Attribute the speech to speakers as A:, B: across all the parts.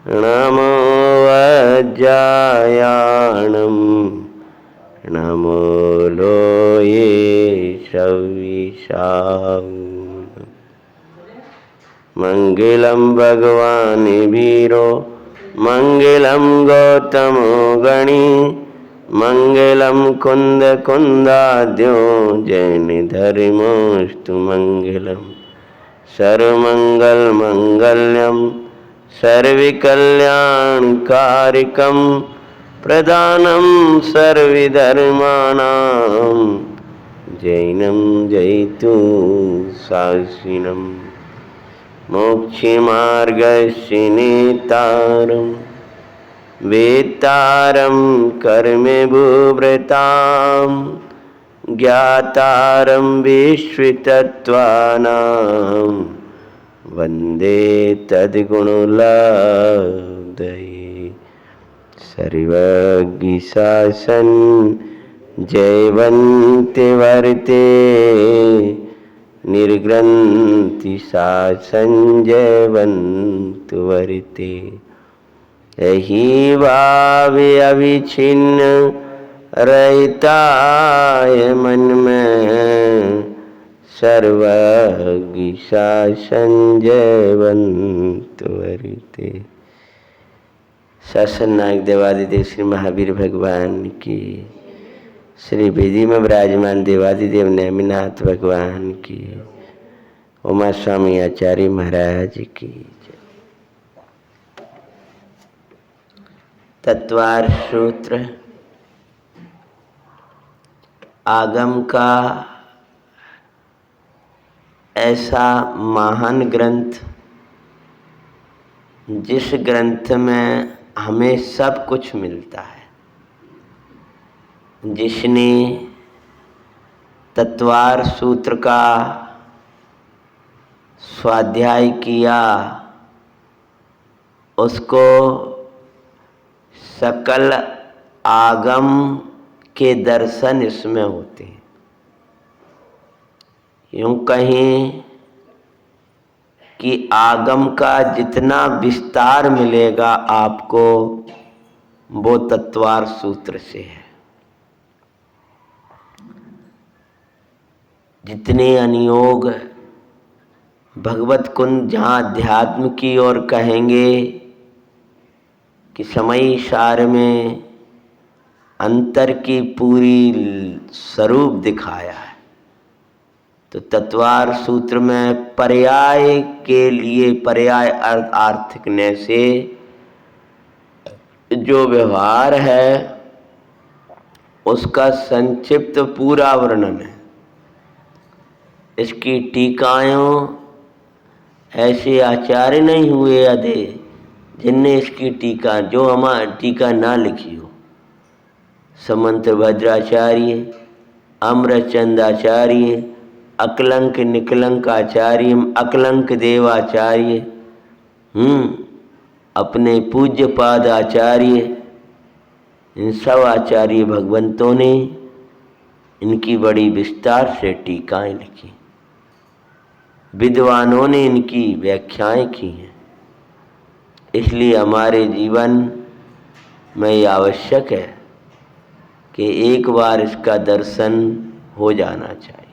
A: नमो वज्रायाणं नमो लोये शविशां। मंगलम भगवान वीरो मंगलम गौतमो गणी मंगलम कुंद कुंदाद्यो जैन धर्मोस्तु मंगलम। सर्वमंगल मंगल्यम सर्वकल्याणकारिकं प्रदानं सर्वधर्माणां जैनं जयतु शासिनम्। मोक्षमार्गस्य नेतारं वेत्तारं कर्मभूभृतां ज्ञातारं विश्वतत्त्वानां वन्दे तद्गुणोल्लादये। सर्वज्ञशासन जयवन्ति निर्ग्रन्थि शासन जयवन्तु वर्ते। यही भाव अविच्छिन्न रहताय मन में सर्वज्ञ शासन जयवन्तु वर्ते। शासन नायक देवादिदेव श्री महावीर भगवान की, श्री वेदी में विराजमान देवादिदेव नेमिनाथ भगवान की, उमा स्वामी आचार्य महाराज की जय। तत्वार सूत्र आगम का ऐसा महान ग्रंथ, जिस ग्रंथ में हमें सब कुछ मिलता है। जिसने तत्वार सूत्र का स्वाध्याय किया उसको सकल आगम के दर्शन इसमें होते हैं। यूं कहें कि आगम का जितना विस्तार मिलेगा आपको वो तत्वार सूत्र से है। जितने अनुयोग भगवत कुंज जहाँ अध्यात्म की ओर कहेंगे कि समय सार में अंतर की पूरी स्वरूप दिखाया है, तो तत्वार सूत्र में पर्याय के लिए पर्याय आर्थिकने से जो व्यवहार है उसका संक्षिप्त पूरा वर्णन है। इसकी टीकाएं ऐसे आचार्य नहीं हुए अधे जिनने इसकी टीका, जो हमारी टीका ना लिखी हो। समंत भद्राचार्य, अमरचंदाचार्य, अकलंक निकलंक आचार्य, अकलंक देवाचार्य, अपने पूज्य पाद आचार्य, इन सब आचार्य भगवंतों ने इनकी बड़ी विस्तार से टीकाएं लिखी। विद्वानों ने इनकी व्याख्याएं की हैं। इसलिए हमारे जीवन में ये आवश्यक है कि एक बार इसका दर्शन हो जाना चाहिए।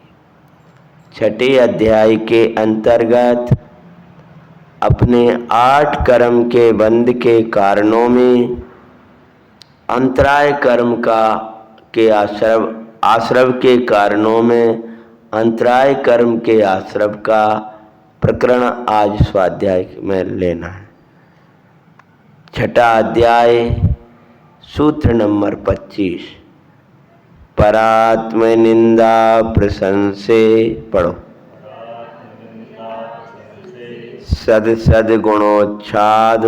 A: छठे अध्याय के अंतर्गत अपने 8 कर्म के बंध के कारणों में अंतराय कर्म का के आश्रव के कारणों में अंतराय कर्म के आश्रव का प्रकरण आज स्वाध्याय में लेना है। छठा अध्याय सूत्र नंबर 25। परात्म निंदा प्रशंसे पढ़ो। सद सद गुणोच्छाद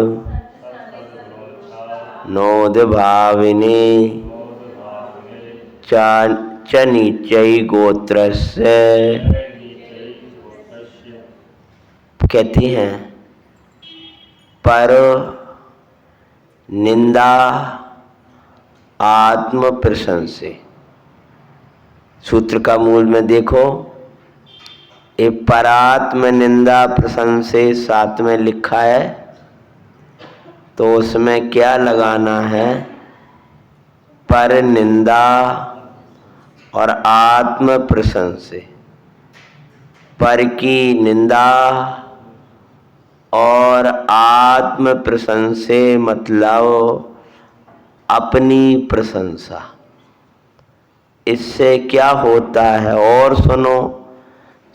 A: नोद भाविने च नीचै गोत्रस्य। कहती हैं पर निंदा आत्म प्रशंसे। सूत्र का मूल में देखो ये परात्म निंदा प्रशंसे साथ में लिखा है, तो उसमें क्या लगाना है? पर निंदा और आत्म प्रशंसे। पर की निंदा और आत्म प्रशंसे मतलब अपनी प्रशंसा। इससे क्या होता है और सुनो।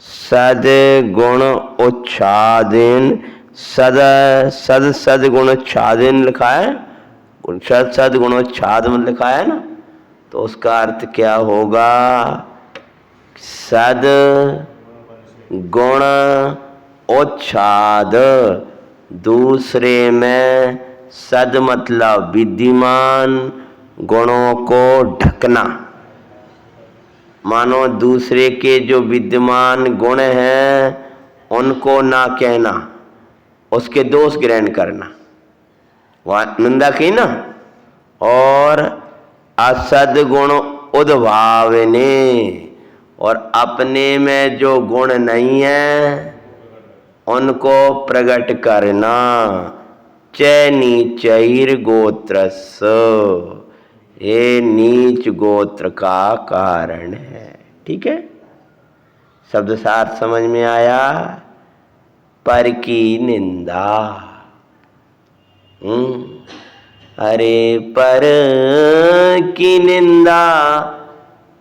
A: सद्गुण उच्छादिन, सद्गुण उच्छादिन लिखा है, सद्गुण उच्छाद में लिखा है ना, तो उसका अर्थ क्या होगा? सद गुण उच्छाद, दूसरे में सद मतलब विद्यमान गुणों को ढकना। मानो दूसरे के जो विद्यमान गुण हैं उनको ना कहना, उसके दोष ग्रहण करना, वह निंदा की ना। और असद्गुण उद्भावने, और अपने में जो गुण नहीं है उनको प्रकट करना। च नीचैर गोत्रस्य, ये नीच गोत्र का कारण है। ठीक है, शब्द सार समझ में आया? पर की निंदा। अरे पर की निंदा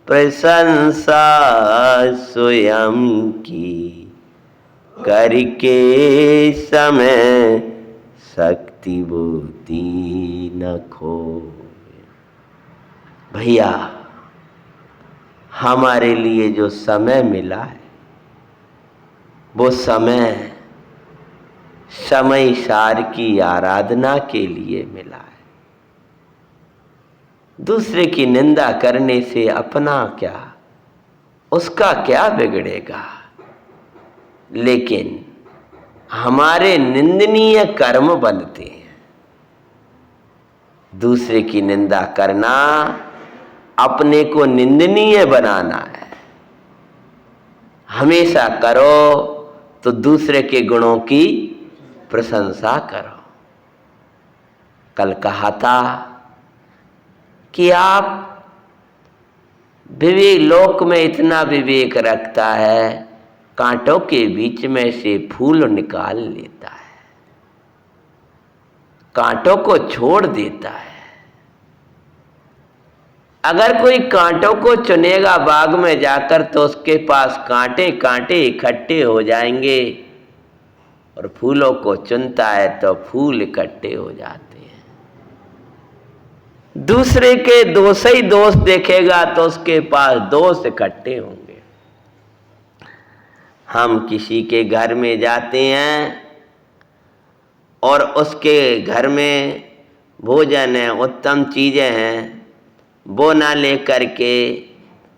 A: प्रशंसा स्वयं की, करके समय शक्ति बुद्धि न खो। भैया, हमारे लिए जो समय मिला है वो समय समय सार की आराधना के लिए मिला है। दूसरे की निंदा करने से अपना क्या, उसका क्या बिगड़ेगा? लेकिन हमारे निंदनीय कर्म बनते हैं। दूसरे की निंदा करना अपने को निंदनीय बनाना है। हमेशा करो तो दूसरे के गुणों की प्रशंसा करो। कल कहा था कि आप विवेक, लोक में इतना विवेक रखता है, कांटों के बीच में से फूल निकाल लेता है, कांटों को छोड़ देता है। अगर कोई कांटों को चुनेगा बाग में जाकर तो उसके पास कांटे कांटे इकट्ठे हो जाएंगे, और फूलों को चुनता है तो फूल इकट्ठे हो जाते हैं। दूसरे के दोष ही दोष देखेगा तो उसके पास दोष इकट्ठे होंगे। हम किसी के घर में जाते हैं और उसके घर में भोजन है, उत्तम चीजें हैं, वो ना लेकर के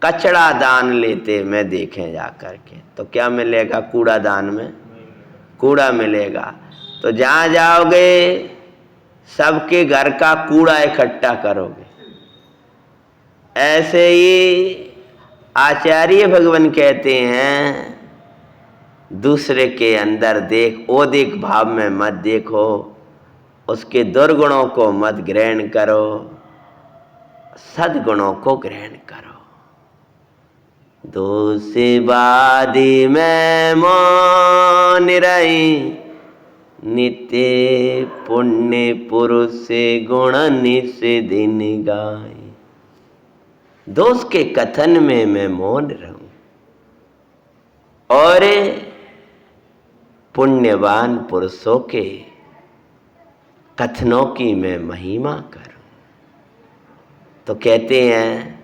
A: कचड़ा दान लेते मैं देखे जा करके, तो क्या मिलेगा? कूड़ा दान में कूड़ा मिलेगा। तो जहाँ जाओगे सबके घर का कूड़ा इकट्ठा करोगे। ऐसे ही आचार्य भगवान कहते हैं, दूसरे के अंदर देख, ओदिक भाव में मत देखो, उसके दुर्गुणों को मत ग्रहण करो, सद्गुणों को ग्रहण करो। दोषवादी में मौन रही, नित्य पुण्य पुरुष गुण निषेधिन गाय। दोष के कथन में मैं मौन रहूं और पुण्यवान पुरुषों के कथनों की मैं महिमा करूं। तो कहते हैं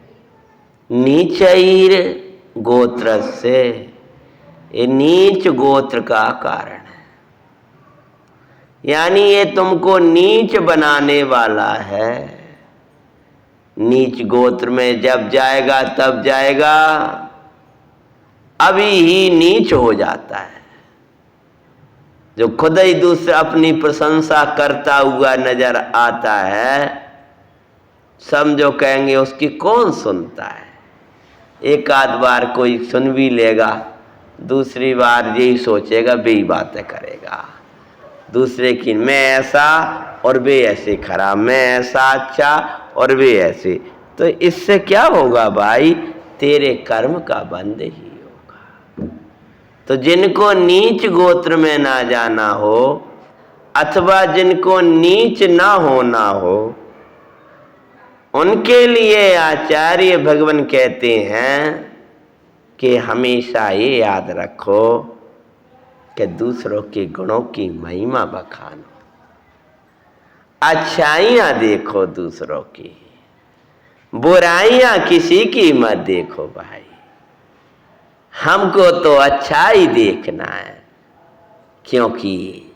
A: नीचैर गोत्र से, ये नीच गोत्र का कारण है, यानी ये तुमको नीच बनाने वाला है। नीच गोत्र में जब जाएगा तब जाएगा, अभी ही नीच हो जाता है। जो खुद ही दूसरे अपनी प्रशंसा करता हुआ नजर आता है, समझो कहेंगे उसकी कौन सुनता है। एक आध बार कोई सुन भी लेगा, दूसरी बार यही सोचेगा, बेई बातें करेगा। दूसरे की मैं ऐसा और वे ऐसे खराब, मैं ऐसा अच्छा और वे ऐसे। तो इससे क्या होगा भाई? तेरे कर्म का बंध ही होगा। तो जिनको नीच गोत्र में ना जाना हो अथवा जिनको नीच ना होना हो, उनके लिए आचार्य भगवान कहते हैं कि हमेशा ये याद रखो कि दूसरों के गुणों की महिमा बखानो, अच्छाइयां देखो दूसरों की, बुराइयां किसी की मत देखो भाई। हमको तो अच्छा ही देखना है, क्योंकि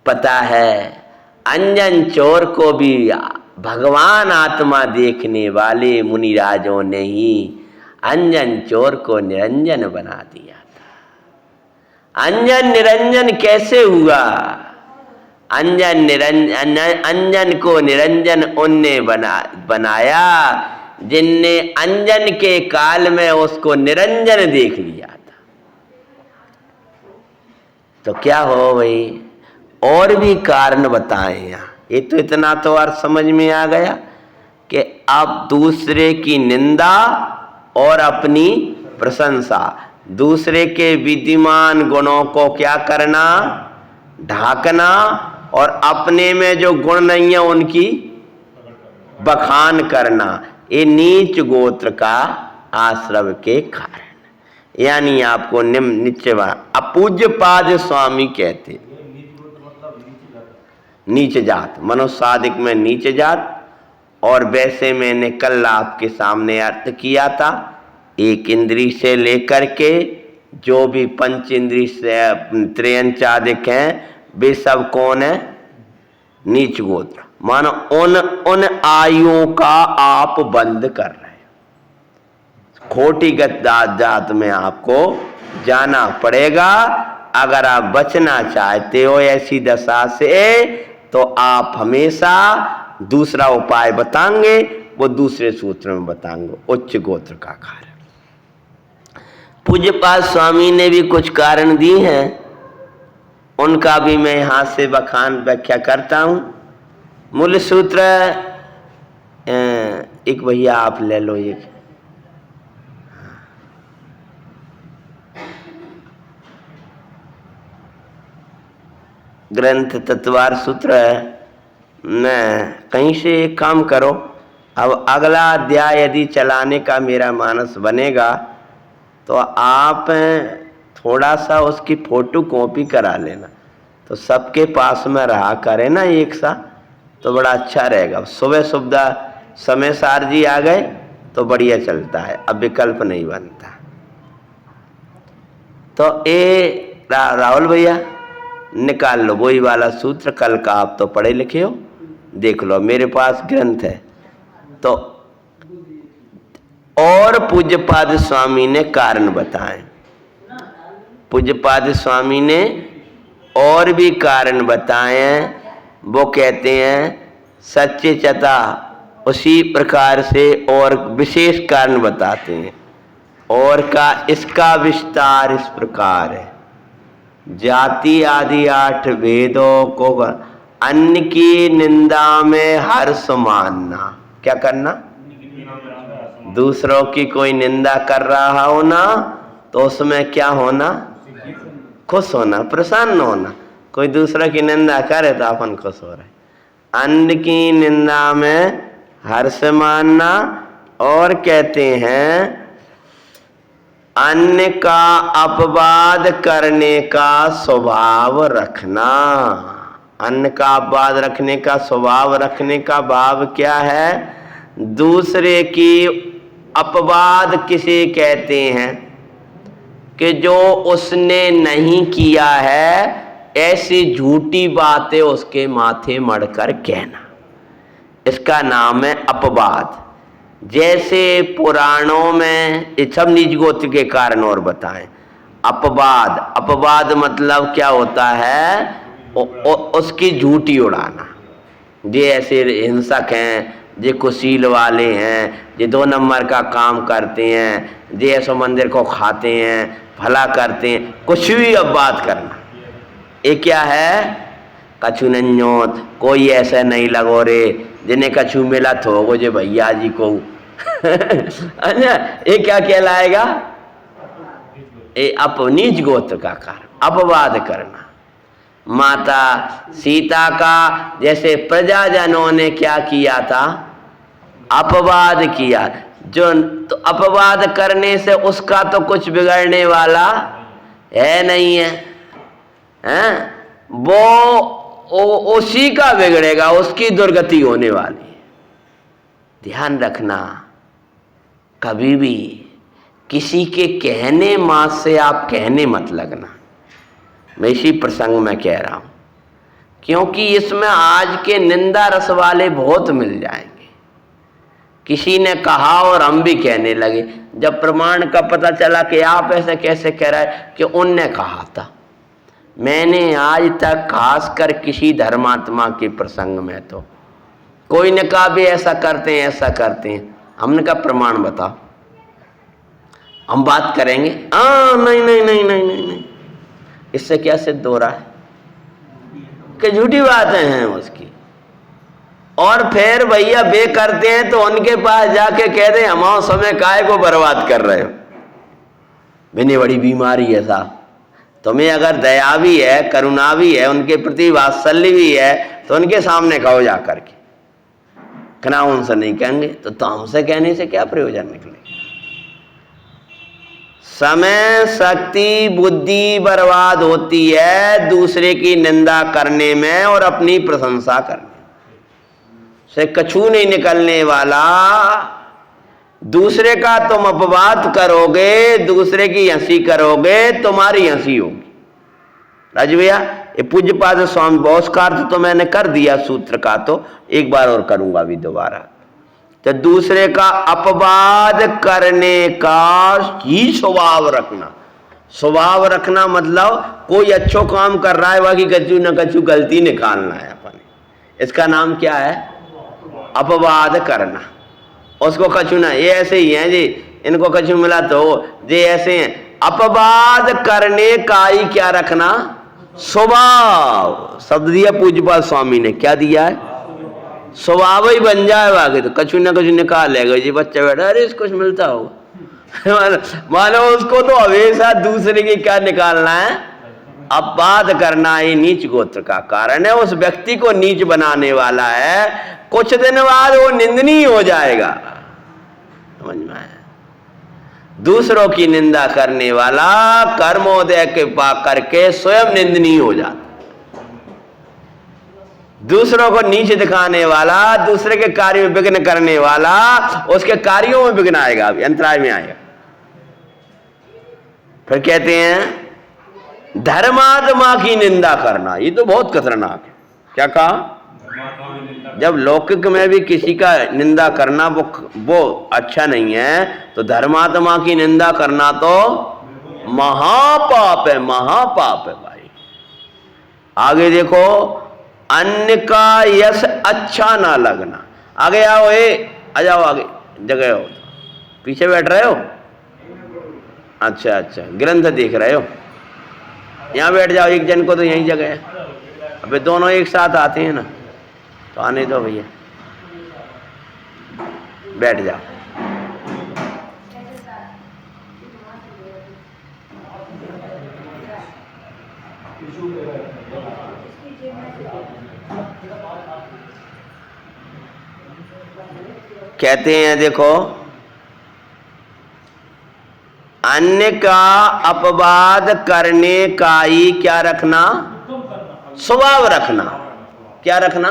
A: पता है अंजन चोर को भी भगवान आत्मा देखने वाले मुनिराजों ने ही अंजन चोर को निरंजन बना दिया था। अंजन निरंजन कैसे हुआ? अंजन को निरंजन उनने बनाया जिनने अंजन के काल में उसको निरंजन देख लिया था। तो क्या हो भाई, और भी कारण बताएं यहाँ। ये तो इतना तो और समझ में आ गया कि आप दूसरे की निंदा और अपनी प्रशंसा, दूसरे के विद्यमान गुणों को क्या करना? ढाकना, और अपने में जो गुण नहीं है उनकी बखान करना। ये नीच गोत्र का आश्रम के कारण, यानी आपको नीचे अपूज्य पाद स्वामी कहते, नीच जात, मनुष्यादिक में नीच जात। और वैसे मैंने कल आपके सामने अर्थ किया था, एक इंद्री से लेकर के जो भी पंच इंद्री से त्रयंचादिक हैं, वे सब कौन है? नीच गोत्र। मानो उन आयुओं का आप बंद कर रहे हो। खोटी जात में आपको जाना पड़ेगा। अगर आप बचना चाहते हो ऐसी दशा से, तो आप हमेशा दूसरा उपाय बताएंगे, वो दूसरे सूत्र में बताएंगे, उच्च गोत्र का कारण। पूज्यपाद स्वामी ने भी कुछ कारण दिए हैं, उनका भी मैं यहां से बखान व्याख्या करता हूं। मूल सूत्र एक भैया आप ले लो, एक ग्रंथ तत्वार सूत्र है न, कहीं से एक काम करो। अब अगला अध्याय यदि चलाने का मेरा मानस बनेगा तो आप थोड़ा सा उसकी फोटो कॉपी करा लेना, तो सबके पास में रहा करे ना एक साथ, तो बड़ा अच्छा रहेगा। सुबह सुबह समय सार जी आ गए तो बढ़िया चलता है, अब विकल्प नहीं बनता। तो ये राहुल भैया निकाल लो वही वाला सूत्र, कल का आप तो पढ़े लिखे हो, देख लो, मेरे पास ग्रंथ है। तो और पूज्यपाद स्वामी ने कारण बताए, पूज्यपाद स्वामी ने और भी कारण बताए हैं। वो कहते हैं सच्चे चता उसी प्रकार से और विशेष कारण बताते हैं, और का इसका विस्तार इस प्रकार है। जाति आदि 8 भेदों को अन्य की निंदा में हर्ष मानना। क्या करना? दूसरों की कोई निंदा कर रहा हो ना, तो उसमें क्या होना? खुश होना, प्रसन्न होना। कोई दूसरा की निंदा करे तो अपन खुश हो रहे। अन्य की निंदा में हर्ष मानना, और कहते हैं अन्य का अपवाद करने का स्वभाव रखना। अन्य का अपवाद रखने का स्वभाव रखने का भाव क्या है? दूसरे की अपवाद किसे कहते हैं? कि जो उसने नहीं किया है ऐसी झूठी बातें उसके माथे मढ़कर कहना, इसका नाम है अपवाद। जैसे पुराणों में ये सब निज गोत्र के कारण और बताएं। अपवाद, अपवाद मतलब क्या होता है? उसकी झूठी उड़ाना। ये ऐसे हिंसक हैं, जे कुशील वाले हैं, जे 2 नंबर का काम करते हैं, जे ऐसो मंदिर को खाते हैं, भला करते हैं, कुछ भी अब बात करना। ये क्या है? कछु नन्योत, कोई ऐसा नहीं लगो रे जिन्हें कछु मिला थोगो जे भैया जी को। अच्छा, ये क्या कहलाएगा? ये नीच गोत्र का कारण, अपवाद करना। माता सीता का जैसे प्रजाजनों ने क्या किया था? अपवाद किया। जो तो अपवाद करने से उसका तो कुछ बिगड़ने वाला है नहीं है, हैं? वो उसी का बिगड़ेगा, उसकी दुर्गति होने वाली है। ध्यान रखना, कभी भी किसी के कहने मात से आप कहने मत लगना। मैं इसी प्रसंग में कह रहा हूं, क्योंकि इसमें आज के निंदा रस वाले बहुत मिल जाएंगे। किसी ने कहा और हम भी कहने लगे, जब प्रमाण का पता चला कि आप ऐसे कैसे कह रहे हैं कि उनने कहा था। मैंने आज तक खासकर किसी धर्मात्मा के प्रसंग में तो कोई ने कहा भी ऐसा करते हैं, ऐसा करते हैं, हमने कहा प्रमाण बताओ, हम बात करेंगे। नहीं नहीं नहीं नहीं नहीं नहीं, इससे क्या सिद्ध हो रहा है कि झूठी बातें हैं उसकी। और फिर भैया बे करते हैं तो उनके पास जाके कह दे हमारा समय काहे को बर्बाद कर रहे हो, मैंने बड़ी बीमारी है साहब। तुम्हें अगर दया भी है, करुणा भी है, उनके प्रति वात्सल्य भी है, तो उनके सामने कहो जा करके। कहना उनसे नहीं कहेंगे तो हमसे कहने से क्या प्रयोजन निकलेगा? समय, शक्ति, बुद्धि बर्बाद होती है दूसरे की निंदा करने में और अपनी प्रशंसा करने से कछु नहीं निकलने वाला। दूसरे का तुम अपवाद करोगे, दूसरे की हंसी करोगे, तुम्हारी हंसी होगी। राजू भैया, ये पूज्यपाद स्वामी बोस का अर्थ तो मैंने कर दिया सूत्र का, तो एक बार और करूंगा अभी दोबारा। तो दूसरे का अपवाद करने का ही स्वभाव रखना। स्वभाव रखना मतलब कोई अच्छो काम कर रहा है, बाकी कछु न कछु गलती निकालना है अपने, इसका नाम क्या है? अपवाद करना। उसको कछु ना, ये ऐसे ही हैं जी, इनको कछु मिला तो ये ऐसे हैं। अपवाद करने का ही क्या रखना? स्वभाव। शब्द दिया पूज्यपाल स्वामी ने, क्या दिया है? स्वभाव ही बन जाए आगे, तो कछु ना कछु निकाल लेगा जी। बच्चा बैठा, अरे इसको कुछ मिलता होगा। मानो उसको तो हमेशा दूसरे की क्या निकालना है? अपवाद करना ही नीच गोत्र का कारण है, उस व्यक्ति को नीच बनाने वाला है। कुछ दिन बाद वो निंदनीय हो जाएगा। समझ में आया? दूसरों की निंदा करने वाला कर्मोदय के पा करके स्वयं निंदनीय हो जाता। दूसरों को नीच दिखाने वाला, दूसरे के कार्य में विघ्न करने वाला, उसके कार्यों में विघ्न आएगा, अंतराय में आएगा। फिर कहते हैं धर्मात्मा की निंदा करना, ये तो बहुत खतरनाक है। क्या कहा? जब लौकिक में भी किसी का निंदा करना वो अच्छा नहीं है, तो धर्मात्मा की निंदा करना तो महापाप है, महापाप है भाई। आगे देखो, अन्य का यश अच्छा ना लगना। आगे आओ, आ जाओ आगे, जगह हो, पीछे बैठ रहे हो? अच्छा अच्छा, ग्रंथ देख रहे हो? यहाँ बैठ जाओ, एक जन को तो यही जगह है। अबे दोनों एक साथ आते हैं ना, तो आने दो भैया, बैठ जाओ। कहते हैं देखो, अन्य का अपवाद करने का ही क्या रखना? स्वभाव रखना। क्या रखना?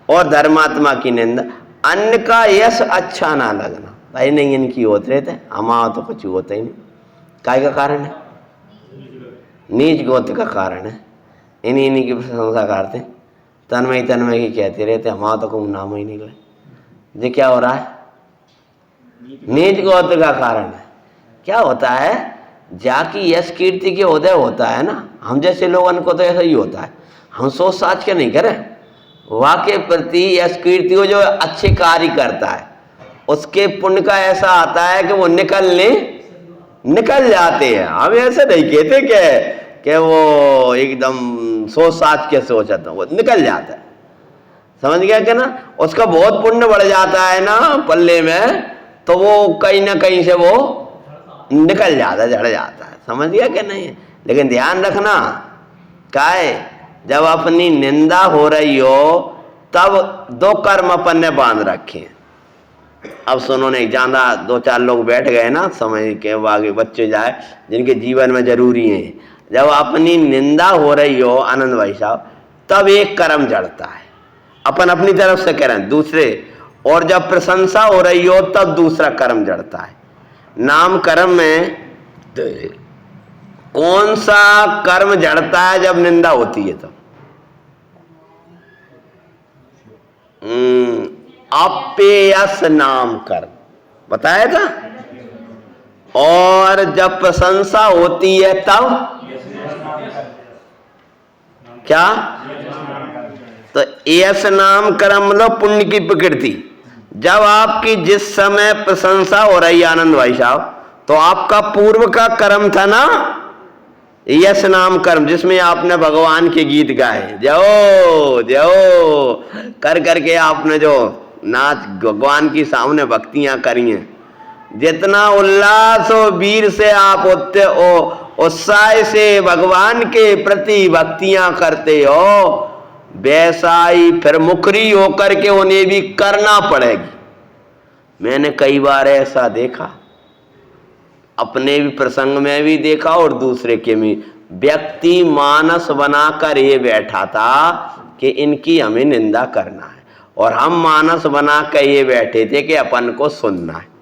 A: और धर्मात्मा की निंदा। अन्य का यश अच्छा ना लगना। भाई नहीं, इनकी होते थे, हमारा तो कुछ होता ही नहीं। काय का कारण है? नीच गोत्र का कारण है। इन्हीं की प्रशंसा करते, तन्मय की कहते रहते, हमारा तो कोई नाम ही निकले। ये क्या हो रहा है? नीच गोत्र का कारण है। क्या होता है? जाकी यश कीर्ति के उदय होता है ना, हम जैसे लोगों को तो ऐसा ही होता है। हम सोच साच के नहीं करें, वह के प्रति यश कीर्ति हो जो अच्छे कार्य करता है, उसके पुण्य का ऐसा आता है कि वो निकल जाते हैं। हम ऐसे नहीं कहते कि वो एकदम सोच साच के सोचता, वो निकल जाता है। समझ गया क्या ना? उसका बहुत पुण्य बढ़ जाता है ना पल्ले में, तो वो कहीं ना कहीं से वो निकल जाता है, झड़ जाता है। समझ गया क्या नहीं? लेकिन ध्यान रखना, क्या है, जब अपनी निंदा हो रही हो तब दो कर्म अपन ने बांध रखे हैं। अब सुनो, नहीं ज्यादा 2-4 लोग बैठ गए ना, समझ के आगे बच्चे जाए जिनके जीवन में जरूरी है। जब अपनी निंदा हो रही हो आनंद भाई साहब, तब एक कर्म जड़ता है, अपन अपनी तरफ से करें दूसरे, और जब प्रशंसा हो रही हो तब दूसरा कर्म जड़ता है। नाम कर्म में कौन सा कर्म जड़ता है जब निंदा होती है? तो अपेयस नाम कर्म बताया था। और जब प्रशंसा होती है तब क्या? तो यश नाम कर्म मतलब पुण्य की प्रकृति। जब आपकी जिस समय प्रशंसा हो रही आनंद भाई साहब, तो आपका पूर्व का कर्म था ना यश नाम कर्म, जिसमें आपने भगवान के गीत गाए, जयो जयो कर करके आपने जो नाच भगवान की सामने भक्तियां करी हैं, जितना उल्लास और वीर से आप उत्साह से भगवान के प्रति भक्तियां करते हो, वैसा ही फिर मुखरी होकर के उन्हें भी करना पड़ेगी। मैंने कई बार ऐसा देखा, अपने भी प्रसंग में भी देखा और दूसरे के भी। व्यक्ति मानस बनाकर ये बैठा था कि इनकी हमें निंदा करना है, और हम मानस बना कर ये बैठे थे कि अपन को सुनना है।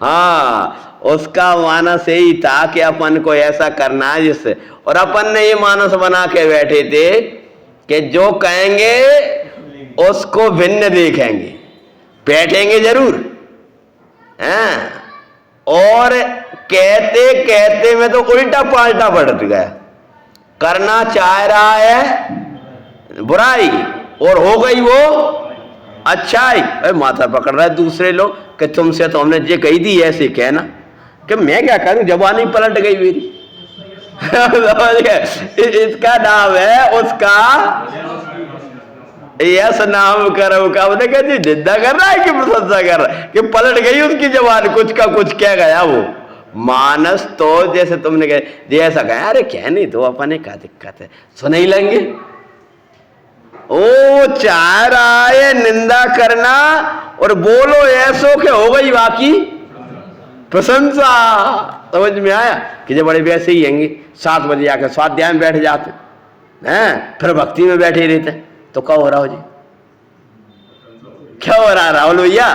A: हाँ, उसका मानस यही था कि अपन को ऐसा करना है जिससे, और अपन ने ये मानस बना के बैठे थे कि जो कहेंगे उसको भिन्न देखेंगे, बैठेंगे जरूर हैं। और कहते कहते में तो उल्टा पाल्टा पलट गया, करना चाह रहा है बुराई और हो गई वो अच्छाई। अरे माथा पकड़ रहा है दूसरे लोग कि तुमसे तो हमने ये कही थी, ऐसे कहना कि मैं क्या करूं, जबानी पलट गई मेरी। इसका नाम है उसका यस नाम करो का। मैंने कहा जी निंदा कर रहा है कि प्रशंसा कर रहा है कि पलट गई उसकी जबान, कुछ का कुछ क्या गया वो मानस। तो जैसे तुमने कहा जैसा कहा, अरे क्या नहीं तो अपने क्या दिक्कत है, सुन ही लेंगे। ओ चाह रहा है निंदा करना, और बोलो ऐसो के हो गई बाकी प्रशंसा। समझ में आया कि जब बड़े वैसे ही हैंगे 7 बजे आकर स्वाध्याय में बैठ जाते हैं, फिर भक्ति में बैठे रहते, तो क्या हो रहा हो जी, क्या हो रहा राहुल भैया?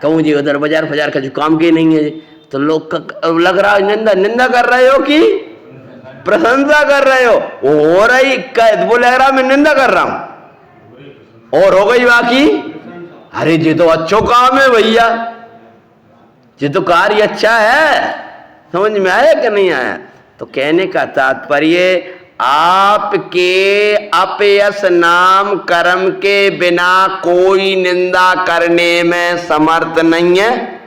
A: कहूँ जी उधर बाजार का जो काम के नहीं है जी, तो लोग लग रहा है निंदा कर रहे हो कि प्रशंसा कर रहे हो रही वो लग रहा मैं निंदा कर रहा हूं, और हो गई बाकी। अरे ये तो अच्छो काम है भैया, ये तो कार्य अच्छा है। समझ में आया कि नहीं आया? तो कहने का तात्पर्य, आपके अपयस नाम कर्म के बिना कोई निंदा करने में समर्थ नहीं है,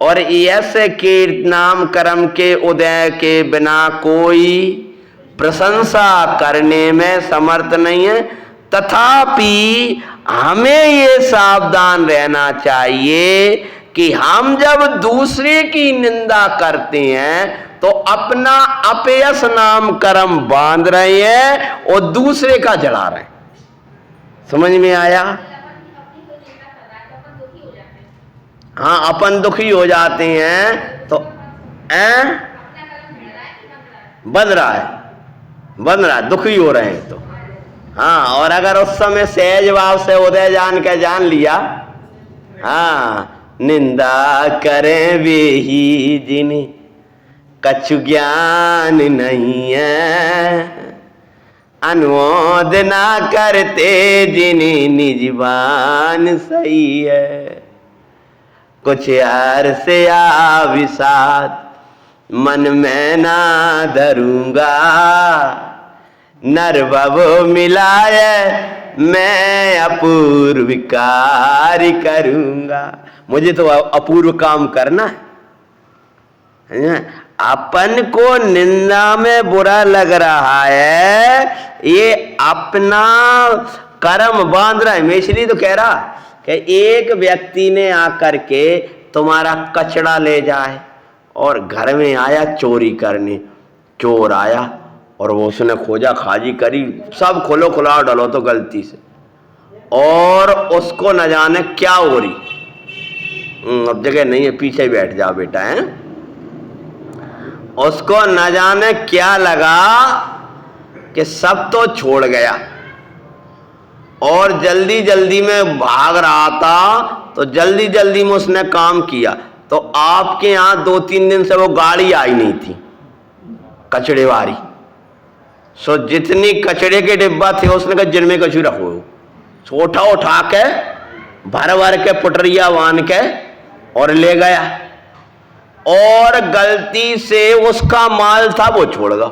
A: और यश के नाम कर्म के उदय के बिना कोई प्रशंसा करने में समर्थ नहीं है। तथापि हमें ये सावधान रहना चाहिए कि हम जब दूसरे की निंदा करते हैं तो अपना अपयस नाम कर्म बांध रहे हैं और दूसरे का जला रहे हैं। समझ में आया? हाँ, अपन दुखी हो जाते हैं तो बन रहा है, दुखी हो रहे हैं तो। हाँ, और अगर उस समय सहज भाव से उदय जान लिया, हाँ, निंदा करें वे ही जिन्हें कछु ज्ञान नहीं है, अनुमोदना करते जिन्हें निजबान सही है, कुछ यार से विषाद मन में ना धरूंगा, नर भव मिलाए मैं अपूर्व कार्य करूंगा। मुझे तो अपूर्व काम करना है। अपन को निंदा में बुरा लग रहा है, ये अपना कर्म बांध रहा है। मैं इसलिए तो कह रहा कि एक व्यक्ति ने आकर के तुम्हारा कचड़ा ले जाए और घर में आया चोरी करने, चोर आया और वो उसने खोजा खाजी करी, सब खोलो खुला डालो तो गलती से, और उसको न जाने क्या हो रही, अब जगह नहीं है पीछे बैठ जाओ बेटा, है उसको न जाने क्या लगा कि सब तो छोड़ गया और जल्दी जल्दी में भाग रहा था, तो जल्दी जल्दी में उसने काम किया। तो आपके यहाँ 2-3 दिन से वो गाड़ी आई नहीं थी कचड़े वाली, सो जितनी कचड़े के डिब्बा थे उसने कहा जिनमें कचू रखो, छोटा उठा के भर भर के पुटरिया बांध के और ले गया, और गलती से उसका माल था वो छोड़ गया।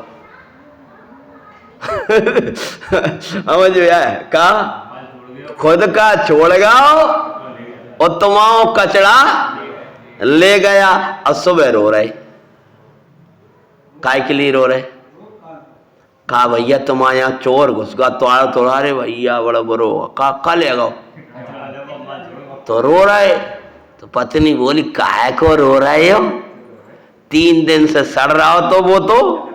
A: समझ में आया? का खुद का छोड़ गया और तुम्हारा कचड़ा ले गया। अब सुबह रो रहे, काय के लिए रो रहे? कहा भैया तुम्हारे यहाँ चोर घुस गया, तोड़ा रे भैया बड़ा बरो। का ले गो? तो रो रहे। तो पत्नी बोली काहे को रो रहे हो? 3 दिन से सड़ रहा हो तो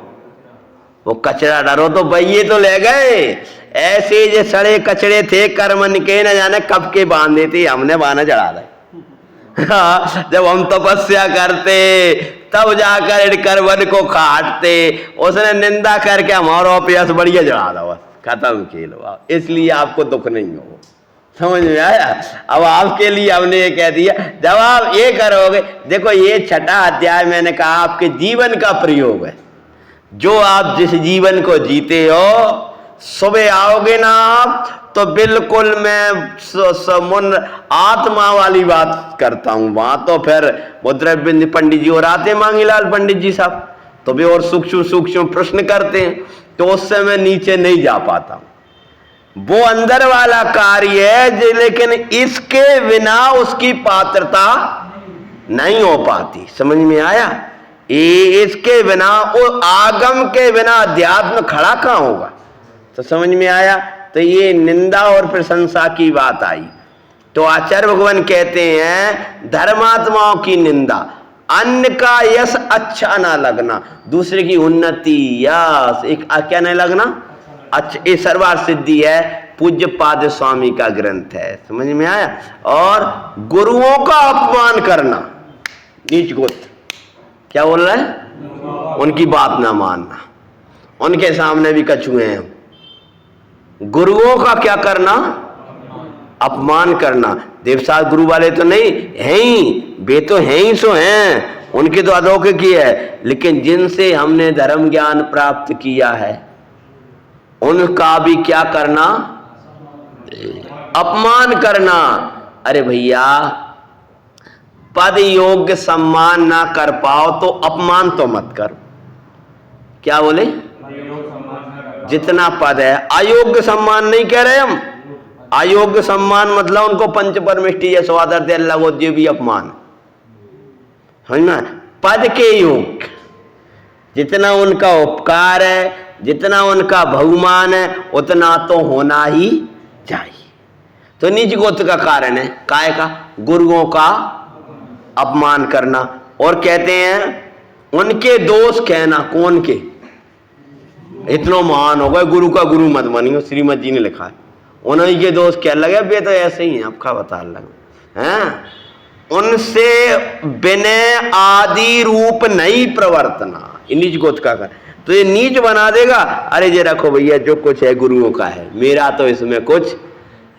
A: वो कचरा डरो तो भैये तो ले गए। ऐसे जो सड़े कचड़े थे कर्मन के, न जाने कब के बांधे थे, हमने बाना चढ़ा दे। जब हम तपस्या करते तब जाकर कर्मन को काटते, उसने निंदा करके हमारा प्यास बढ़िया चढ़ा दो, बस खत्म खेल। इसलिए आपको दुख नहीं हो। समझ में आया? अब आपके लिए हमने ये कह दिया, जब आप ये करोगे, देखो ये 6ठा अध्याय मैंने कहा आपके जीवन का प्रयोग है। जो आप जिस जीवन को जीते हो, सुबह आओगे ना आप तो बिल्कुल मैं आत्मा वाली बात करता हूं। वहां तो फिर मुद्रबिंद पंडित जी और आते मांगीलाल पंडित जी साहब, तो भी और सूक्ष्म सूक्ष्म प्रश्न करते हैं, तो उससे मैं नीचे नहीं जा पाता। वो अंदर वाला कार्य है, लेकिन इसके बिना उसकी पात्रता नहीं हो पाती। समझ में आया? इसके बिना, वो आगम के बिना अध्यात्म खड़ा कहां होगा? तो समझ में आया? तो ये निंदा और प्रशंसा की बात आई। तो आचार्य भगवान कहते हैं धर्मात्माओं की निंदा, अन्य का यश अच्छा ना लगना, दूसरे की उन्नति यश एक क्या नहीं लगना अच्छा, ये सर्वार सिद्धि है। पूज्य पाद स्वामी का ग्रंथ है। समझ में आया? और गुरुओं का अपमान करना, नीच गोत्र, क्या बोल रहा है? उनकी बात ना मानना, उनके सामने भी कछुए हैं। गुरुओं का क्या करना? अपमान करना। देवसाद गुरु वाले तो नहीं हैं ही, वे तो हैं ही सो हैं, उनके तो अलौकिक ही है, लेकिन जिनसे हमने धर्म ज्ञान प्राप्त किया है उनका भी क्या करना? अपमान करना। अरे भैया, पद योग्य सम्मान ना कर पाओ तो अपमान तो मत करो। क्या बोले? जितना पद है, अयोग्य सम्मान नहीं कह रहे हम। अयोग्य सम्मान मतलब उनको पंच परमिष्टि या स्वादर अल्लाह वो भी अपमान, समझना? पद के योग्य, जितना उनका उपकार है, जितना उनका बहुमान है, उतना तो होना ही चाहिए। तो नीच गोत्र का कारण है काय का? गुरुओं का अपमान करना। और कहते हैं उनके दोष कहना। कौन के? इतना महान हो गए, गुरु का गुरु मत मानियो, श्रीमद जी ने लिखा है। उन्हीं के दोस्त क्या लगे? वे तो ऐसे ही हैं, आपका बता लगे हैं। उनसे विनय आदि रूप नहीं प्रवर्तना, नीच गोत्र का कर। तो ये नीच बना देगा। अरे ये रखो भैया, जो कुछ है गुरुओं का है, मेरा तो इसमें कुछ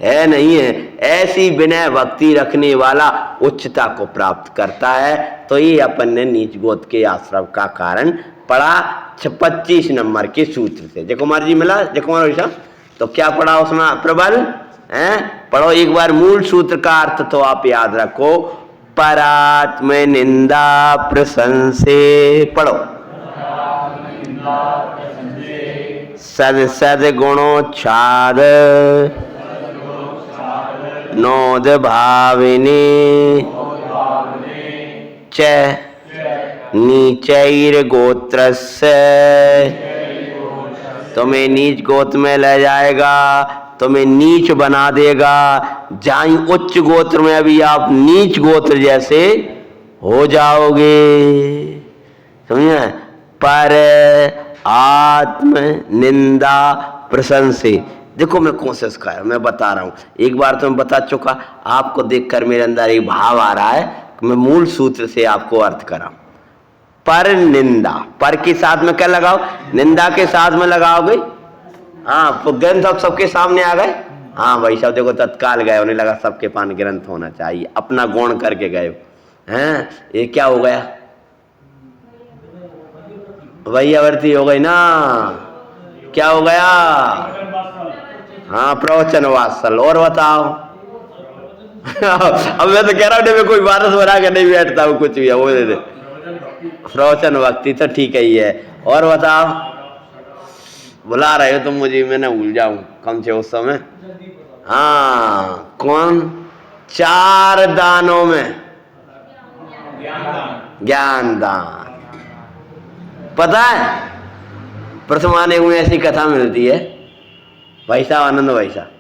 A: है नहीं है। ऐसी विनय भक्ति रखने वाला उच्चता को प्राप्त करता है। तो ये अपन ने नीच गोत्र के आश्रम का कारण पढ़ा 25 नंबर के सूत्र से। जय कुमार जी मिला? जय कुमार जी, तो क्या पढ़ा उसमें? प्रबल है। पढ़ो एक बार मूल सूत्र का अर्थ तो आप याद रखो। परात्म निंदा प्रशंसे, पढ़ो। सद सद गुणोच्छाद नोद भाविनी च नीचैर गोत्रस्य, तुम्हें नीच गोत्र में ले जाएगा, तुम्हें नीच बना देगा। जहां उच्च गोत्र में अभी आप नीच गोत्र जैसे हो जाओगे, समझे। पर आत्म निंदा प्रशंसे, देखो मैं कोशिश कर, मैं बता रहा हूं, एक बार तो मैं बता चुका, आपको देखकर मेरे अंदर एक भाव आ रहा है, मैं मूल सूत्र से आपको अर्थ कराऊं। पर निंदा, पर के साथ में क्या लगाओ, निंदा के साथ में लगाओगे। हाँ, तो ग्रंथ अब सबके सामने आ गए। हाँ भाई साहब देखो, तत्काल गए, उन्हें लगा सबके पास ग्रंथ होना चाहिए, अपना गुण करके गए हैं। ये क्या हो गया, वैयावर्ती हो गई ना, क्या हो गया। हाँ, प्रवचन वात्सल। और बताओ अब मैं तो कह रहा हूँ, मैं कोई वारस बना के नहीं बैठता हूँ, कुछ भी है वो दे दे। प्रवचन भक्ति तो ठीक ही है। और बताओ, बुला रहे हो तुम मुझे, मैंने भूल जाऊं कम से उस समय। हाँ, कौन, 4 दानों में ज्ञान दान। पता है, प्रथमाने में ऐसी कथा मिलती है, भाई साहब आनंद भाई साहब,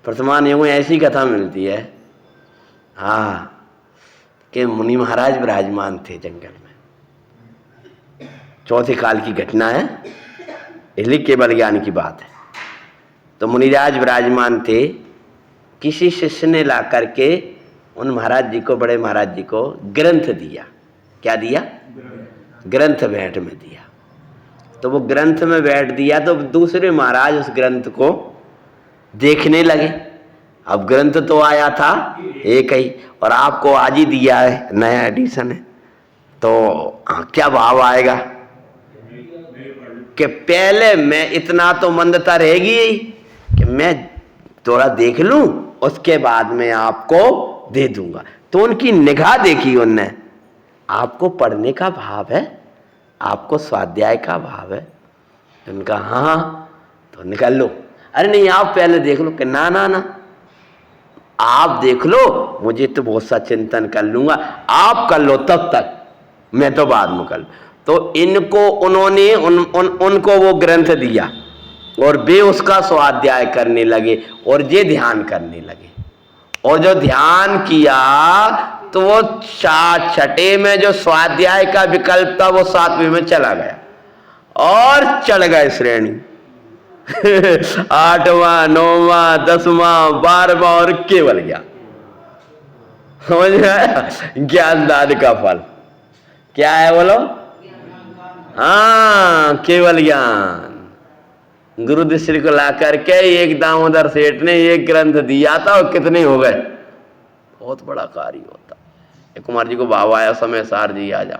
A: प्रथमाने में ऐसी कथा मिलती है, हाँ, कि मुनि महाराज विराजमान थे जंगल में। चौथे काल की घटना है, इसलिए केवल ज्ञान की बात है। तो मुनिराज विराजमान थे, किसी शिष्य ने ला करके उन महाराज जी को, बड़े महाराज जी को ग्रंथ दिया। क्या दिया, ग्रंथ भेंट में दिया। तो वो ग्रंथ में बैठ दिया, तो दूसरे महाराज उस ग्रंथ को देखने लगे। अब ग्रंथ तो आया था एक ही, और आपको आज ही दिया है, नया एडिशन है, तो क्या भाव आएगा कि पहले मैं, इतना तो मंदता रहेगी कि मैं थोड़ा देख लूं, उसके बाद में आपको दे दूंगा। तो उनकी निगाह देखी उनने, आपको पढ़ने का भाव है, आपको स्वाध्याय का भाव है। उनका हाँ, तो निकाल लो। अरे नहीं, आप पहले देख लो। कि ना ना ना, आप देख लो, मुझे तो बहुत सा चिंतन कर लूंगा, आप कर लो, तब तक मैं तो बाद में कर। तो इनको उन्होंने उनको वो ग्रंथ दिया, और वे उसका स्वाध्याय करने लगे, और ये ध्यान करने लगे। और जो ध्यान किया, तो वो 6ठे में जो स्वाध्याय का विकल्प था, वो 7वें में चला गया, और चढ़ गए श्रेणी 8वां, 9वां, 10वां, 12वां, और केवल ज्ञान। समझ में आया, ज्ञान दान का फल क्या है, बोलो। हाँ, केवल ज्ञान। गुरु दीक्षित को ला करके एक दामोदर सेठ ने एक ग्रंथ दिया था, और कितने हो गए, बहुत बड़ा कार्य होता। एक कुमार जी को भाव आया, समय सार जी आ जा।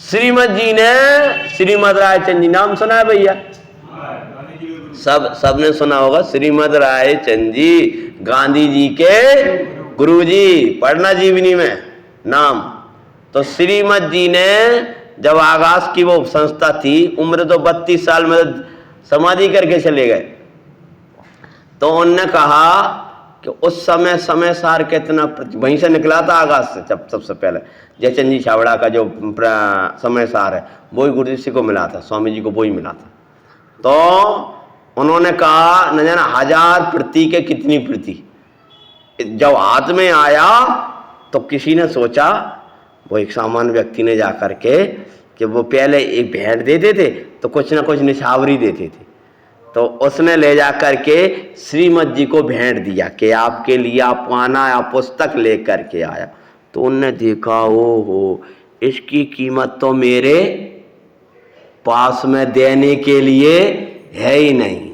A: श्रीमद जी ने, श्रीमद रायचंद जी, नाम सुना है भैया, सबने सुना होगा। श्रीमद रायचंद जी गांधी जी के गुरु जी, पढ़ना जीवनी में नाम। तो श्रीमद जी ने जब आगाज की वो संस्था थी, उम्र तो 32 साल में समाधि करके चले गए। तो उन्होंने कहा कि उस समय समय सार कितना, वहीं से निकला था आगाज से। जब सबसे पहले जयचंद जी छाबड़ा का जो समय सार है, वही गुरु जी को मिला था, स्वामी जी को वही मिला था। तो उन्होंने कहा, न जाना 1000 प्रति के कितनी प्रति। जब हाथ में आया तो किसी ने सोचा, वो एक सामान्य व्यक्ति ने जा करके, कि वो पहले एक भेंट देते थे तो कुछ ना कुछ निछावरी देते थे, तो उसने ले जा करके श्रीमद जी को भेंट दिया कि आपके लिए आप आना, आप पुस्तक ले करके आया। तो उनने देखा, ओ हो, इसकी कीमत तो मेरे पास में देने के लिए है ही नहीं।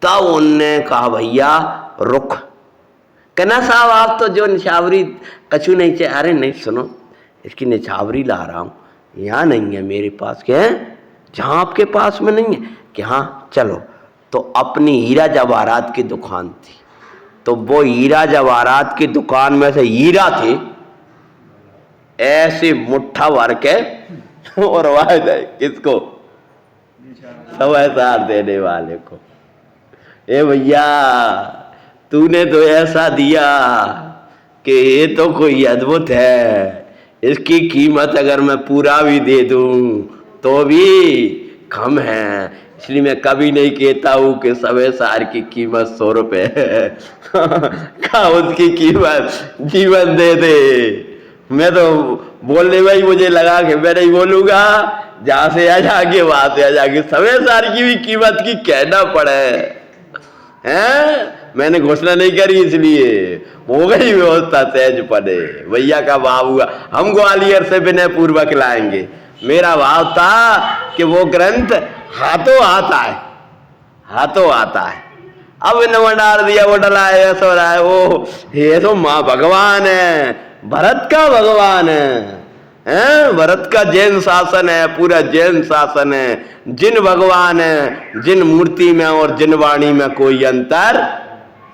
A: तब उनने कहा, भैया रुक, कहना साहब आप तो जो निछावरी कछु नहीं चाहिए। अरे नहीं, सुनो, इसकी निछावरी ला रहा हूँ, यहाँ नहीं है मेरे पास। क्या है, जहाँ आपके पास में नहीं है? कि हाँ चलो। तो अपनी हीरा जवाहरात की दुकान थी, तो वो हीरा जवाहरात की दुकान में से हीरा थे ऐसे मुट्ठा भर के, और वाह किसको, समय सार देने वाले को। ए भैया, तूने तो ऐसा दिया कि ये तो कोई अद्भुत है, इसकी कीमत अगर मैं पूरा भी दे दूं तो भी कम है, इसलिए मैं कभी नहीं कहता हूं कि समय सार की कीमत 100 रुपए है। का उसकी कीमत जीवन दे दे। मैं तो बोलने में ही मुझे लगा कि मैं नहीं बोलूंगा, जहां से आ जाके वहां से आ जाके समय सार की भी कीमत की कहना पड़े हैं। मैंने घोषणा नहीं करी, इसलिए हो गई व्यवस्था सहज पड़े। भैया का भाव हुआ, हम ग्वालियर से विनय पूर्वक लाएंगे। मेरा भाव था कि वो ग्रंथ हाथों आता है, हाथों आता है। अब इन्होंने डाल दिया, वो डला है, ऐसा हो रहा है, वो ये तो माँ भगवान है, भरत का भगवान है, भरत का जैन शासन है, पूरा जैन शासन है। जिन भगवान है, जिन मूर्ति में और जिन वाणी में कोई अंतर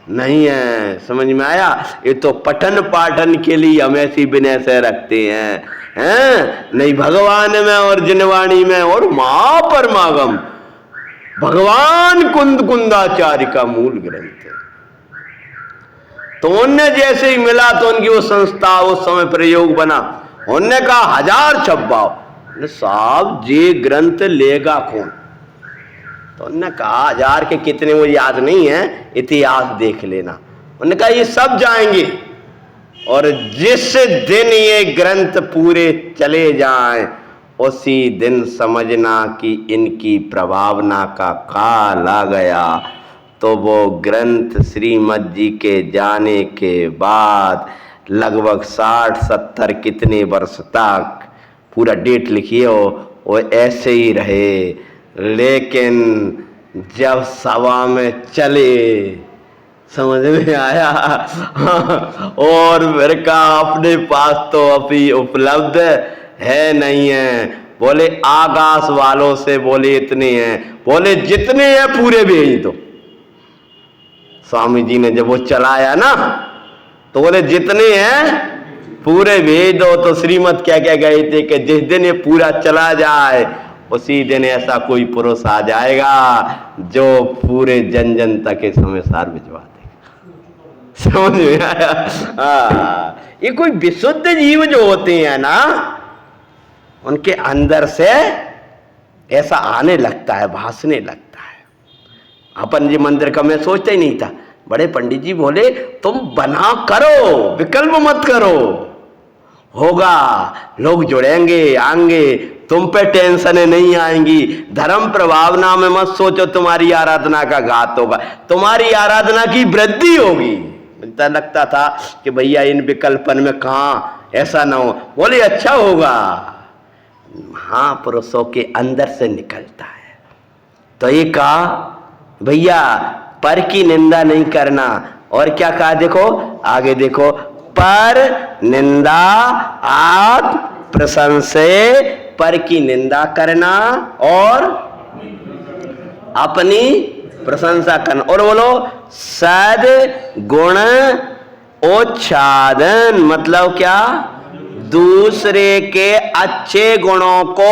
A: नहीं है। समझ में आया? ये तो पठन पाठन के लिए हम ऐसी विनय से रखते हैं, नहीं भगवान में और जिन वाणी में, और महापरमागम भगवान कुंद कुंदाचार्य का मूल ग्रंथ है। तो उनने जैसे ही मिला तो उनकी वो संस्था उस समय प्रयोग बना। उनने कहा 1000 छब्बाओ, साहब ये ग्रंथ लेगा कौन? तो उन्होंने कहा 1000 के कितने वो याद नहीं है, इतिहास देख लेना। उन्होंने कहा ये सब जाएंगे, और जिस दिन ये ग्रंथ पूरे चले जाएं उसी दिन समझना कि इनकी प्रभावना का काल आ गया। तो वो ग्रंथ श्रीमद जी के जाने के बाद लगभग 60-70 कितने वर्ष तक, पूरा डेट लिखिए, वो ऐसे ही रहे। लेकिन जब सभा में चले, समझ में आया, और मेरे कहा अपने पास तो अभी उपलब्ध है नहीं है। बोले आकाश वालों से बोले इतने हैं, बोले जितने हैं पूरे भेज दो। स्वामी जी ने जब वो चलाया ना, तो बोले जितने हैं पूरे भेज दो। तो श्रीमद क्या क्या गए थे कि जिस दिन ये पूरा चला जाए उसी दिन ऐसा कोई पुरुष आ जाएगा जो पूरे जन जन तक के समय सार भिजवा देगा। समझ में आया? ये कोई विशुद्ध जीव जो होते हैं ना, उनके अंदर से ऐसा आने लगता है, भासने लगता है। अपन जी मंदिर का मैं सोचता ही नहीं था। बड़े पंडित जी बोले तुम बना करो, विकल्प मत करो, होगा, लोग जुड़ेंगे, आएंगे, तुम पे टेंशन नहीं आएंगी। धर्म प्रभावना में मत सोचो तुम्हारी आराधना का घात होगा, तुम्हारी आराधना की वृद्धि होगी। मुझे लगता था कि भैया इन विकल्पन में कहाँ ऐसा ना हो। बोले अच्छा होगा, महापुरुषों के अंदर से निकलता है। तो ये कहा भैया पर की निंदा नहीं करना। और क्या कहा, देखो आगे देखो, पर निंदा आत्म प्रशंसे, पर की निंदा करना और अपनी प्रशंसा करना। और बोलो सद गुण उच्छादन, मतलब क्या, दूसरे के अच्छे गुणों को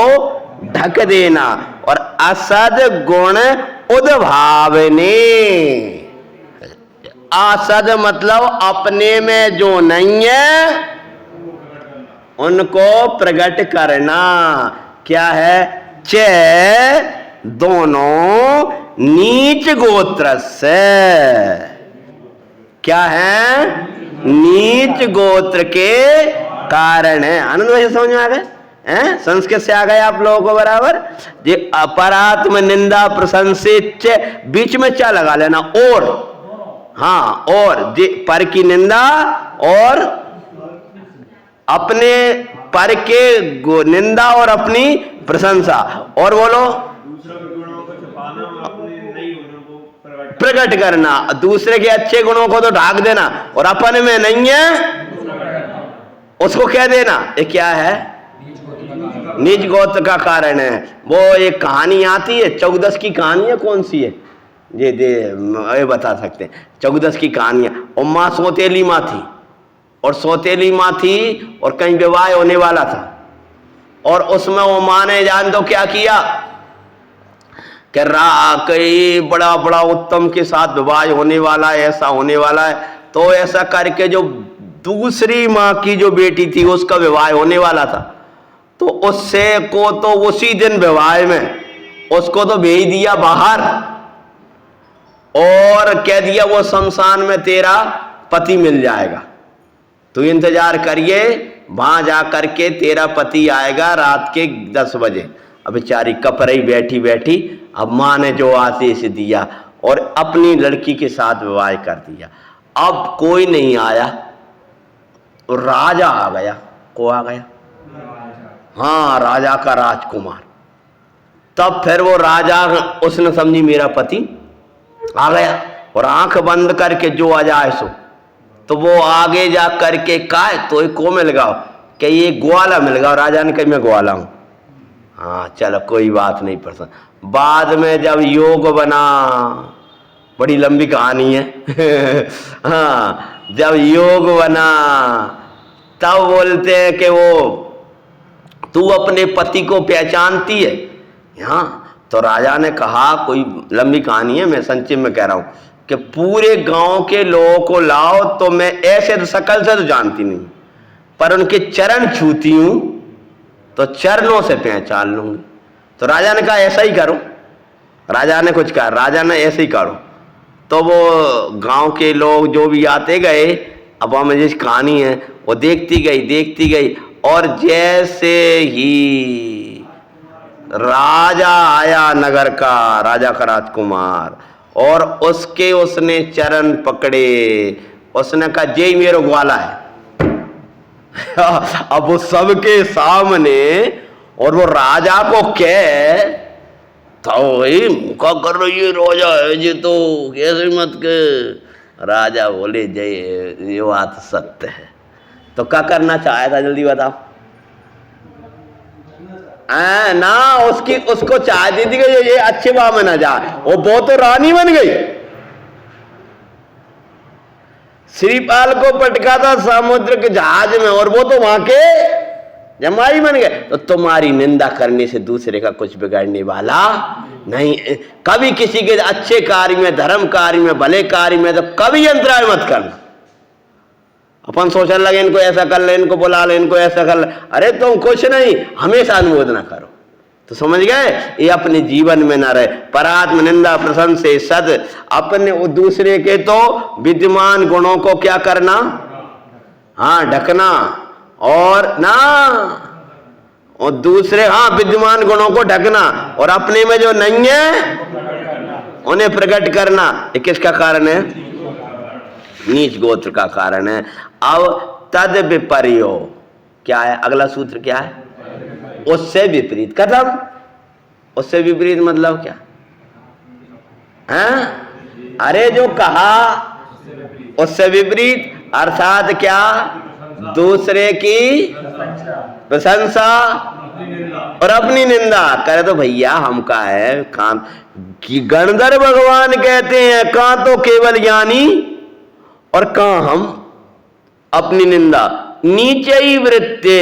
A: ढक देना, और असद गुण उद्भावने। असद मतलब अपने में जो नहीं है उनको प्रकट करना। क्या है, चे दोनों नीच गोत्र से, क्या है, नीच गोत्र के कारण है। आनंद भाई समझ में आ गए? संस्कृत से आ गए आप लोगों को बराबर। ये अपरात्म निंदा प्रशंसित, बीच में क्या लगा लेना, और, हाँ, और पर की निंदा और अपने पर के निंदा और अपनी प्रशंसा। और बोलो प्रकट करना, दूसरे के अच्छे गुणों को तो ढाक देना, और अपन में नहीं है उसको कह देना। ये क्या है, निज गोत्र का कारण है। वो एक कहानी आती है, 14 की कहानी है, कौन सी है ये बता सकते हैं। 14 की कहानियां, और माँ सौतेली माँ थी, और सौतेली माँ थी और कहीं विवाह होने वाला था, और उसमें वो माँ ने जान दो क्या किया, कि कई बड़ा बड़ा उत्तम के साथ विवाह होने वाला है, ऐसा होने वाला है, तो ऐसा करके जो दूसरी माँ की जो बेटी थी उसका विवाह होने वाला था, तो उससे को तो उसी दिन विवाह में उसको तो भेज दिया बाहर और कह दिया वो शमशान में तेरा पति मिल जाएगा, तू इंतजार करिए, वहां जा करके तेरा पति आएगा रात के 10 बजे। अब बेचारी कप रही बैठी बैठी, अब माँ ने जो आदेश दिया और अपनी लड़की के साथ विवाह कर दिया। अब कोई नहीं आया, तो राजा आ गया। को आ गया? हाँ, राजा का राजकुमार। तब फिर वो राजा उसने समझी मेरा पति आ गया, और आंख बंद करके जो आ जाए सो, तो वो आगे जा करके कहा तो को मिल गया कि ये ग्वाला मिल गया। राजा ने कहा मैं ग्वाला हूं। हाँ चलो कोई बात नहीं पसंद। बाद में जब योग बना, बड़ी लंबी कहानी है हाँ, जब योग बना तब बोलते हैं कि वो तू अपने पति को पहचानती है? हाँ, तो राजा ने कहा, कोई लंबी कहानी है, मैं संक्षेप में कह रहा हूं कि पूरे गांव के लोगों को लाओ तो मैं ऐसे तो शकल से तो जानती नहीं, पर उनके चरण छूती हूं तो चरणों से पहचान लूंगी। तो राजा ने कहा ऐसा ही करो। राजा ने कुछ कहा, राजा ने ऐसे ही करो। तो वो गांव के लोग जो भी आते गए, अब हमें जिस कहानी है वो देखती गई, और जैसे ही राजा आया नगर का, राजा का राजकुमार, और उसने चरण पकड़े, उसने कहा जय मेरा ग्वाला है अब वो सबके सामने, और वो राजा को कह तो वही मुका कर रही है, राजा है जी तो कैसे मत के। राजा बोले जय, ये बात सत्य है। तो क्या करना चाहा था जल्दी बताओ? ना उसको चाहती थी कि ये अच्छे भाव में ना जाए, वो तो रानी बन गई। श्रीपाल को पटका था समुद्र के जहाज में, और वो तो वहां के जमाई बन गए। तो तुम्हारी निंदा करने से दूसरे का कुछ बिगड़ने वाला नहीं। कभी किसी के अच्छे कार्य में, धर्म कार्य में, भले कार्य में तो कभी अंतराय मत करना। अपन सोचने लगे इनको ऐसा कर ले, इनको बुला ले, इनको ऐसा कर ले, अरे तुम कुछ नहीं, हमेशा अनुमोदना करो। तो समझ गए, ये अपने जीवन में ना रहे। परात्म निंदा प्रशंसे सद, अपने दूसरे के तो विद्यमान गुणों को क्या करना, हाँ ढकना, और ना और दूसरे हाँ विद्यमान गुणों को ढकना, और अपने में जो नहीं है उन्हें प्रकट करना। ये किसका कारण है? नीच गोत्र का कारण है। अब तद विपर्यो क्या है? अगला सूत्र क्या है? उससे विपरीत। खत्म। उससे विपरीत मतलब क्या है? अरे जो कहा उससे विपरीत अर्थात क्या? दूसरे की प्रशंसा और अपनी निंदा करे। तो भैया हम का है काम कि गणधर भगवान कहते हैं कहां तो केवल ज्ञानी और कहां हम अपनी निंदा। नीचे ही वृत्ते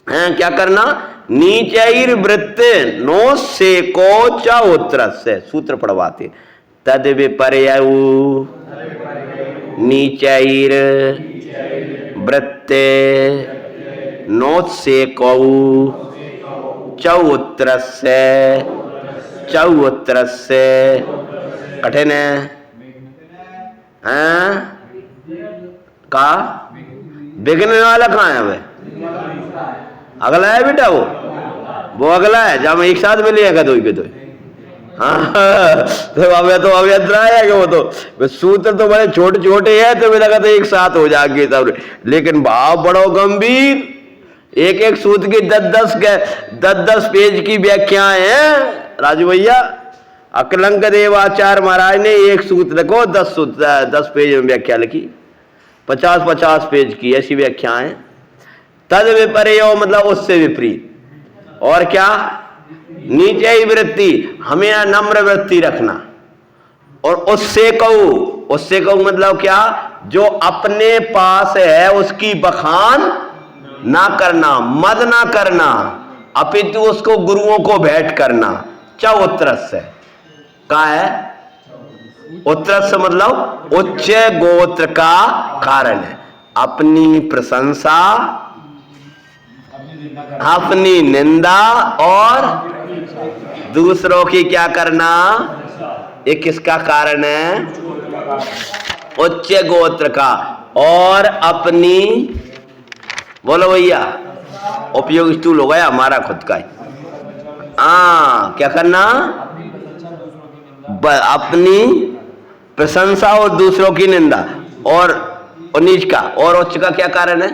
A: हैं, क्या करना? नीचैर वृत्ते नो से को च उत्तर से सूत्र पढ़वाते। तद विपर्ययु नीचैर वृत्ते नोत्से कौ चौत्र से कठिन है का बिगड़ने वाला कहाँ है? वे अगला है बेटा, वो अगला है जब एक साथ मिलेगा दो के दो। हाँ तो अब है कि वो तो सूत्र तो बड़े छोटे छोटे हैं, तो मुझे लगा था एक साथ हो जाएंगे सब, लेकिन भाव बड़ो गंभीर। एक एक सूत्र की 10-10 पेज की व्याख्याएं हैं राजू भैया। अकलंक देवाचार्य महाराज ने एक सूत्र को 10 पेज में व्याख्या लिखी, 50-50 पेज की ऐसी व्याख्याएं। तद विपर्यो मतलब उससे विपरीत। और क्या? नीचे ही वृत्ति, हमें नम्र वृत्ति रखना। और उससे कहूं मतलब क्या? जो अपने पास है उसकी बखान ना करना, मद ना करना, अपितु उसको गुरुओं को भेंट करना। च उत्तरस्य का है, उत्तरस्य मतलब उच्च गोत्र का कारण है। अपनी प्रशंसा, अपनी निंदा और दूसरों की क्या करना, ये किसका कारण है, उच्च गोत्र का। और अपनी, बोलो भैया, उपयोग स्थूल हो गया हमारा खुद का ही। क्या करना, अपनी प्रशंसा और दूसरों की निंदा, और नीच का और उच्च का क्या कारण है,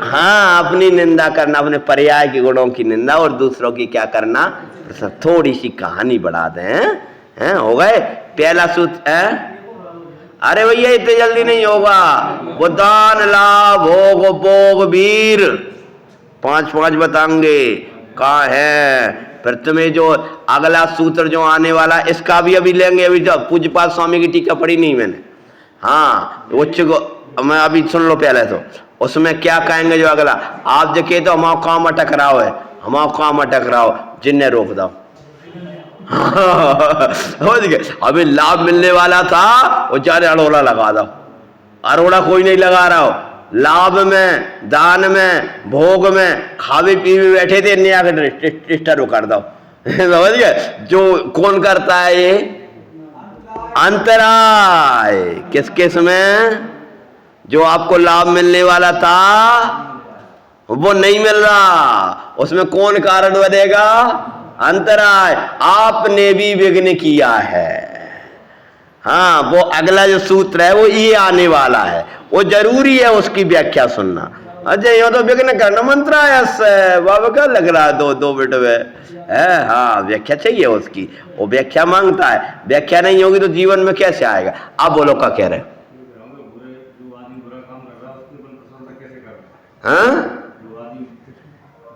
A: हाँ, अपनी निंदा करना, अपने पर्याय के गुणों की निंदा और दूसरों की क्या करना। थोड़ी सी कहानी बढ़ा दें, हैं, हो गए। पहला सूत्र है, अरे भैया इतने जल्दी नहीं होगा, वो दान लाभ भोग भोग वीर 5 बताएंगे कहाँ है। फिर तुम्हें जो अगला सूत्र जो आने वाला इसका भी अभी लेंगे, अभी तो पूज्यपाद स्वामी की टीका पढ़ी नहीं मैंने। हाँ, उच्च मैं अभी सुन लो पहले तो, उसमें क्या कहेंगे जो अगला, आप देखे तो हमारा काम अटक रहा है, हमारा काम अटक रहा हो, जिन्हें रोक दो। अभी लाभ मिलने वाला था, वो चारे अड़ोला लगा दो, अरोड़ा कोई नहीं लगा रहा हो। लाभ में, दान में, भोग में, खावे पीवे बैठे थे, इन्हें आकर डिस्टर्ब कर दो। समझ गए, जो कौन करता है ये, अंतराय। किस किस में, जो आपको लाभ मिलने वाला था वो नहीं मिल रहा, उसमें कौन कारण बनेगा, अंतराय। आपने भी विघ्न किया है। हाँ, वो अगला जो सूत्र है वो ये आने वाला है, वो जरूरी है उसकी व्याख्या सुनना। अच्छा, यो तो विघ्न करना मंत्राय से बाबा क्या लग रहा है, दो मिनट में है। हाँ, व्याख्या चाहिए उसकी, वो व्याख्या मांगता है, व्याख्या नहीं होगी तो जीवन में कैसे आएगा। आप बोलो क्या कह रहे हो।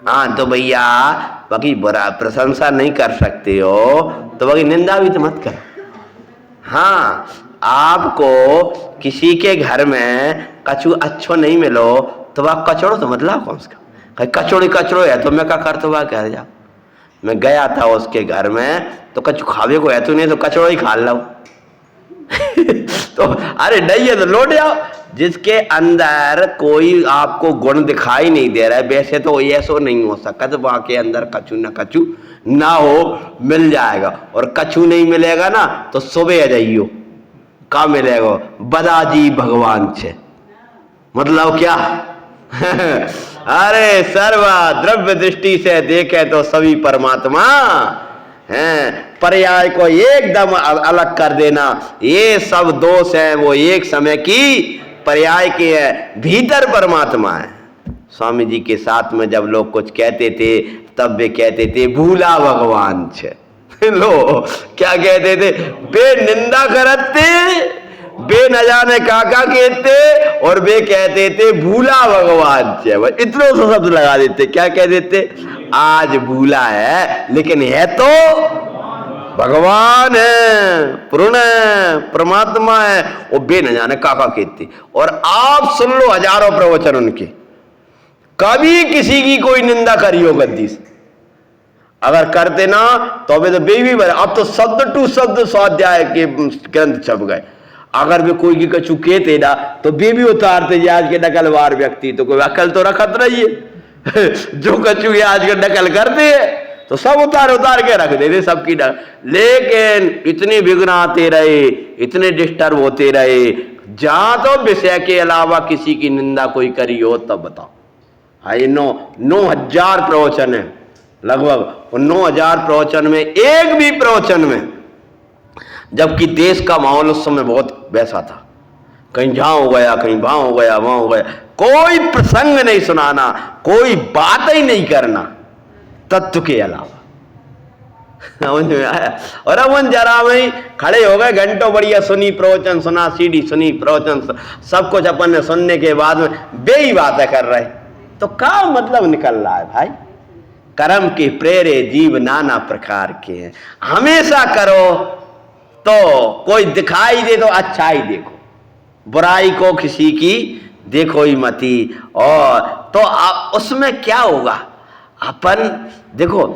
A: हाँ, तो भैया बाकी बुरा प्रशंसा नहीं कर सकते हो तो बाकी निंदा भी तो मत करो। हाँ, आपको किसी के घर में कछु अच्छो नहीं मिलो तो वह कचड़ो तो मत लाओ, कौन सा कचड़ो है तो मैं क्या करता हुआ कह जा। मैं गया था उसके घर में तो कछु खावे को है तो नहीं, तो कचड़ो ही खा लो। तो अरे नहीं है तो लौट जाओ। जिसके अंदर कोई आपको गुण दिखाई नहीं दे रहा है, वैसे तो ऐसा नहीं हो सकता तो वहां के अंदर कछु न कछु ना हो, मिल जाएगा। और कछु नहीं मिलेगा ना तो सुबह आ जाइयो, का मिलेगा, बदाजी भगवान से। मतलब क्या? अरे सर्वा द्रव्य दृष्टि से देखे तो सभी परमात्मा हैं, पर्याय को एकदम अलग कर देना। ये सब दोष है वो एक समय की पर्याय के है, भीतर परमात्मा है। स्वामी जी के साथ में जब लोग कुछ कहते थे तब वे कहते थे भूला भगवान छे। लो क्या कहते थे, बे निंदा करते, बे न जाने काका कहते, और वे कहते थे भूला भगवान छे। इतने तो शब्द लगा देते, क्या कह देते, आज भूला है लेकिन है तो भगवान है, पूर्ण है, परमात्मा है, वो बे न जाने काका कहते। और आप सुन लो हजारों प्रवचन उनके, कभी किसी की कोई निंदा करियो गद्दी से, अगर करते ना तो अभी तो बेबी बने। अब तो शब्द टू शब्द स्वाध्याय के ग्रंथ छप गए। अगर भी कोई की कछु कहते ना तो बेबी उतारते आज के नकलवार व्यक्ति, तो कोई अकल तो रखत रही है। जो कछु आज के नकल करते है तो सब उतार के रख देते सबकी डर। लेकिन इतने विघ्न आते रहे, इतने डिस्टर्ब होते रहे, जहां तो विषय के अलावा किसी की निंदा कोई करी हो तब बताओ। हाई 9,000 प्रवचन है लगभग, 9,000 प्रवचन में एक भी प्रवचन में, जबकि देश का माहौल उस समय बहुत वैसा था, कहीं जहां हो गया, कहीं वहां हो गया, वहां हो गया, कोई प्रसंग नहीं सुनाना, कोई बात ही नहीं करना तत्व के अलावा। समझ में आया? और अब उन जरा में खड़े हो गए, घंटों बढ़िया सुनी प्रवचन, सुना सीडी सुनी प्रवचन, सब कुछ अपन ने सुनने के बाद में बेही बातें कर रहे, तो क्या मतलब निकल रहा है भाई? कर्म के प्रेरे जीव नाना प्रकार के हैं। हमेशा करो तो कोई दिखाई दे तो अच्छा ही देखो, बुराई को किसी की देखो ही मती। और तो आप उसमें क्या होगा, अपन देखो